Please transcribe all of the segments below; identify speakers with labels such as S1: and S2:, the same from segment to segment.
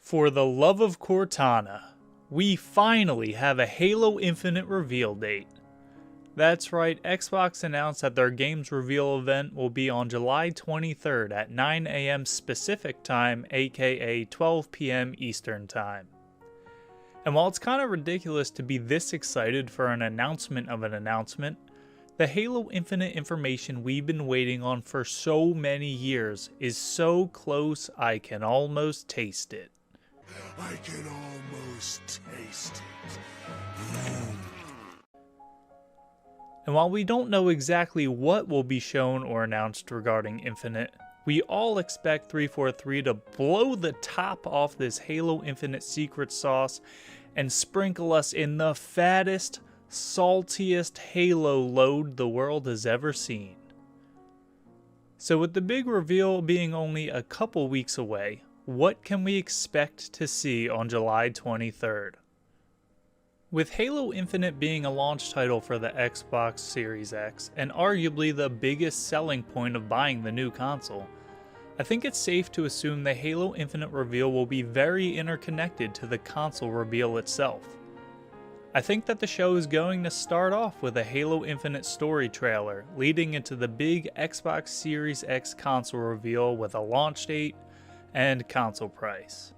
S1: For the love of Cortana, we finally have a Halo Infinite reveal date. That's right, Xbox announced that their games reveal event will be on July 23rd at 9 AM Pacific Time, aka 12 PM Eastern Time. And while it's kind of ridiculous to be this excited for an announcement of an announcement, the Halo Infinite information we've been waiting on for so many years is so close I can almost taste it.
S2: I can almost taste it.
S1: And while we don't know exactly what will be shown or announced regarding Infinite, we all expect 343 to blow the top off this Halo Infinite secret sauce and sprinkle us in the fattest, saltiest Halo load the world has ever seen. So with the big reveal being only a couple weeks away, what can we expect to see on July 23rd? With Halo Infinite being a launch title for the Xbox Series X, and arguably the biggest selling point of buying the new console, I think it's safe to assume the Halo Infinite reveal will be very interconnected to the console reveal itself. I think that the show is going to start off with a Halo Infinite story trailer, leading into the big Xbox Series X console reveal with a launch date and console price.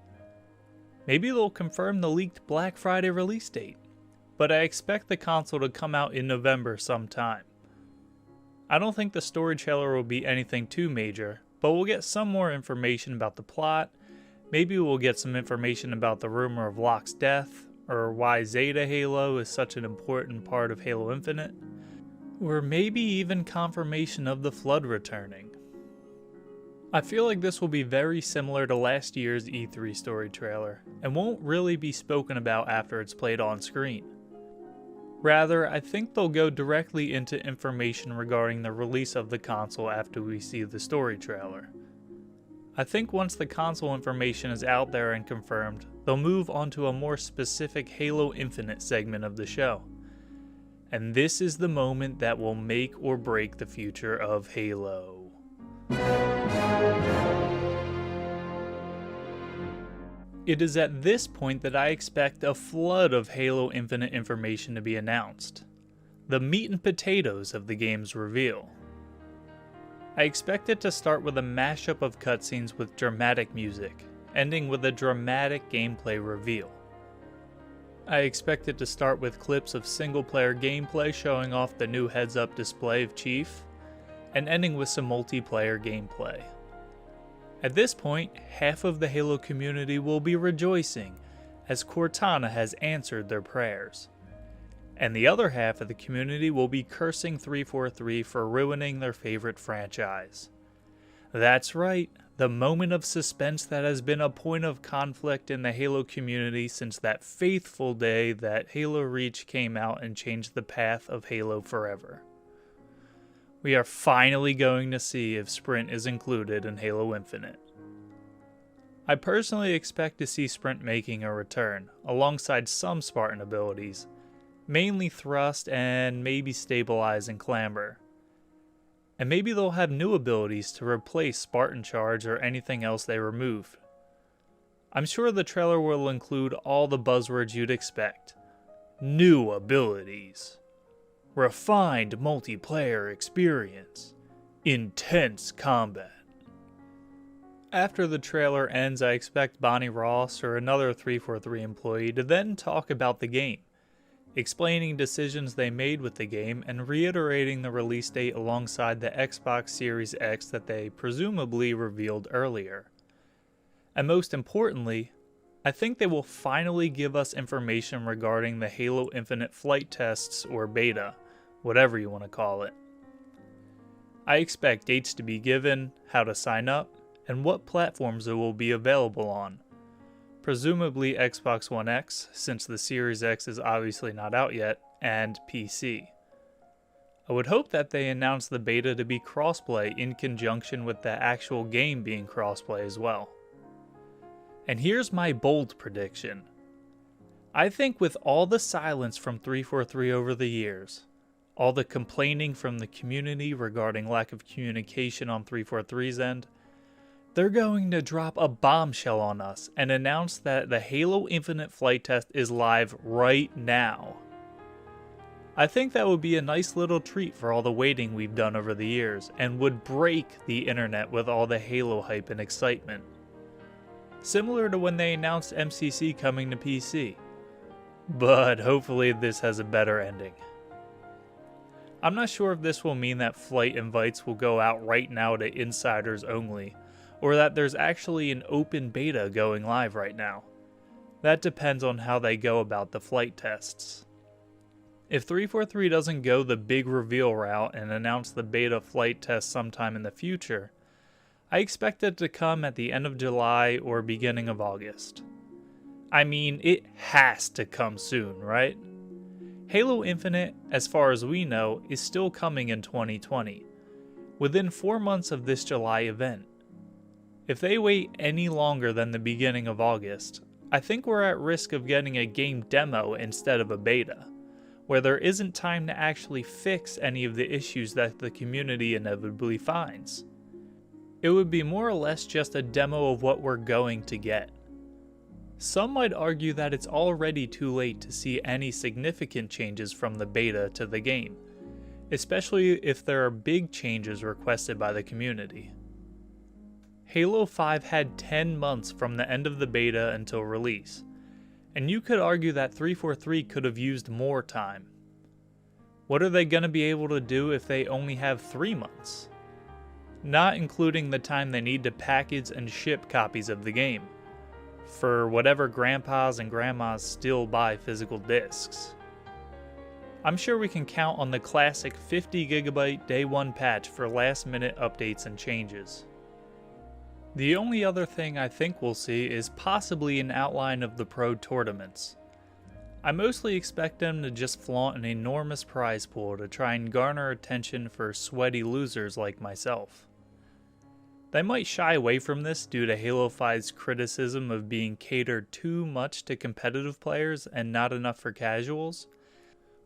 S1: Maybe they'll confirm the leaked Black Friday release date, but I expect the console to come out in November sometime. I don't think the story trailer will be anything too major, but we'll get some more information about the plot. Maybe we'll get some information about the rumor of Locke's death, or why Zeta Halo is such an important part of Halo Infinite, or maybe even confirmation of the Flood returning. I feel like this will be very similar to last year's E3 story trailer, and won't really be spoken about after it's played on screen. Rather, I think they'll go directly into information regarding the release of the console after we see the story trailer. I think once the console information is out there and confirmed, they'll move on to a more specific Halo Infinite segment of the show. And this is the moment that will make or break the future of Halo. It is at this point that I expect a flood of Halo Infinite information to be announced. The meat and potatoes of the game's reveal. I expect it to start with a mashup of cutscenes with dramatic music, ending with a dramatic gameplay reveal. I expect it to start with clips of single-player gameplay showing off the new heads-up display of Chief, and ending with some multiplayer gameplay. At this point, half of the Halo community will be rejoicing, as Cortana has answered their prayers. And the other half of the community will be cursing 343 for ruining their favorite franchise. That's right, the moment of suspense that has been a point of conflict in the Halo community since that fateful day that Halo Reach came out and changed the path of Halo forever. We are finally going to see if Sprint is included in Halo Infinite. I personally expect to see Sprint making a return, alongside some Spartan abilities, mainly Thrust and maybe Stabilize and Clamber. And maybe they'll have new abilities to replace Spartan Charge or anything else they removed. I'm sure the trailer will include all the buzzwords you'd expect. New abilities. Refined multiplayer experience. Intense combat. After the trailer ends, I expect Bonnie Ross or another 343 employee to then talk about the game, explaining decisions they made with the game and reiterating the release date alongside the Xbox Series X that they presumably revealed earlier. And most importantly, I think they will finally give us information regarding the Halo Infinite flight tests or beta, whatever you want to call it. I expect dates to be given, how to sign up, and what platforms it will be available on. Presumably Xbox One X, since the Series X is obviously not out yet, and PC. I would hope that they announce the beta to be crossplay in conjunction with the actual game being crossplay as well. And here's my bold prediction. I think with all the silence from 343 over the years, all the complaining from the community regarding lack of communication on 343's end, They're going to drop a bombshell on us and announce that the Halo Infinite flight test is live right now. I think that would be a nice little treat for all the waiting we've done over the years, and would break the internet with all the Halo hype and excitement. Similar to when they announced MCC coming to PC. But hopefully this has a better ending. I'm not sure if this will mean that flight invites will go out right now to insiders only, or that there's actually an open beta going live right now. That depends on how they go about the flight tests. If 343 doesn't go the big reveal route and announce the beta flight test sometime in the future, I expect it to come at the end of July or beginning of August. I mean, it has to come soon, right? Halo Infinite, as far as we know, is still coming in 2020, within 4 months of this July event. If they wait any longer than the beginning of August, I think we're at risk of getting a game demo instead of a beta, where there isn't time to actually fix any of the issues that the community inevitably finds. It would be more or less just a demo of what we're going to get. Some might argue that it's already too late to see any significant changes from the beta to the game, especially if there are big changes requested by the community. Halo 5 had 10 months from the end of the beta until release, and you could argue that 343 could have used more time. What are they going to be able to do if they only have 3 months? Not including the time they need to package and ship copies of the game, for whatever grandpas and grandmas still buy physical discs. I'm sure we can count on the classic 50GB day one patch for last minute updates and changes. The only other thing I think we'll see is possibly an outline of the pro tournaments. I mostly expect them to just flaunt an enormous prize pool to try and garner attention for sweaty losers like myself. They might shy away from this due to Halo 5's criticism of being catered too much to competitive players and not enough for casuals,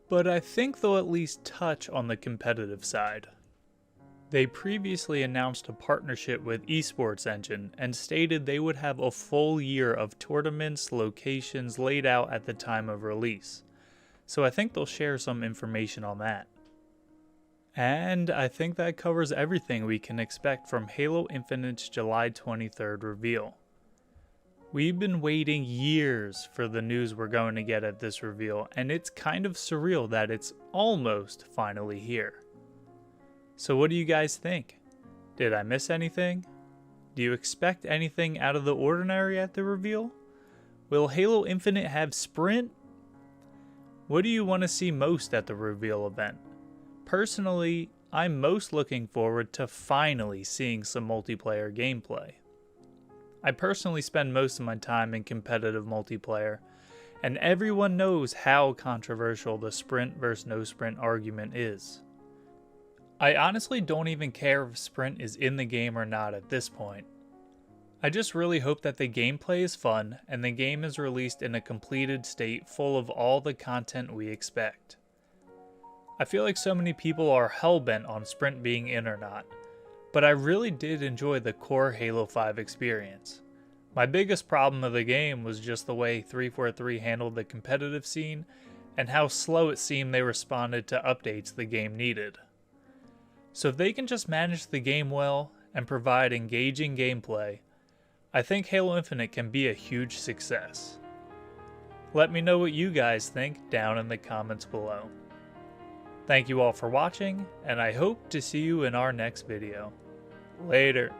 S1: but I think they'll at least touch on the competitive side. They previously announced a partnership with Esports Engine and stated they would have a full year of tournaments, locations laid out at the time of release, so I think they'll share some information on that. And I think that covers everything we can expect from Halo Infinite's July 23rd reveal. We've been waiting years for the news we're going to get at this reveal, and it's kind of surreal that it's almost finally here. So what do you guys think? Did I miss anything? Do you expect anything out of the ordinary at the reveal? Will Halo Infinite have sprint? What do you want to see most at the reveal event? Personally, I'm most looking forward to finally seeing some multiplayer gameplay. I personally spend most of my time in competitive multiplayer, and everyone knows how controversial the sprint versus no sprint argument is. I honestly don't even care if sprint is in the game or not at this point. I just really hope that the gameplay is fun and the game is released in a completed state full of all the content we expect. I feel like so many people are hellbent on sprint being in or not, but I really did enjoy the core Halo 5 experience. My biggest problem of the game was just the way 343 handled the competitive scene and how slow it seemed they responded to updates the game needed. So if they can just manage the game well and provide engaging gameplay, I think Halo Infinite can be a huge success. Let me know what you guys think down in the comments below. Thank you all for watching, and I hope to see you in our next video. Later.